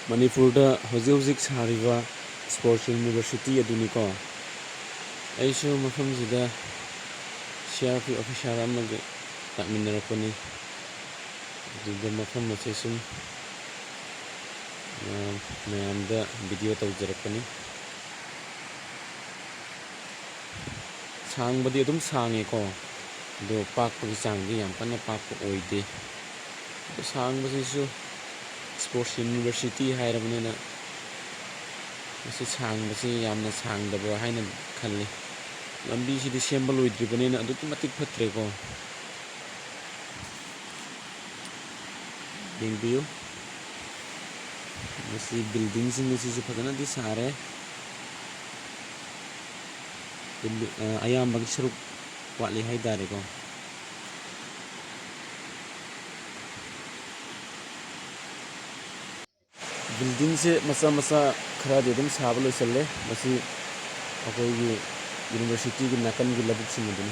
Manipur hojik sariba Sportuniversity aduniko. Aishu mafam jida CRP official amage takminarapani. Jida mafam masesum mayamda video tawjarapani. Sangbadi adum sange ko. Do pakpagi sangdi yam kana pakpa oide. Sangbasisu Sports University hairabnena masi sangbasi yamna sangdaba haina khalli. Lambi sidi sembal loidribanena aduki matik phatre ko. Yengbiyo. Masi building sing masi fazana di sare. Ayambagi saruk watli haidare ko. Building se masa khara de dum sabalo challe masi akoy gi university gi nakan gi labuk sing dun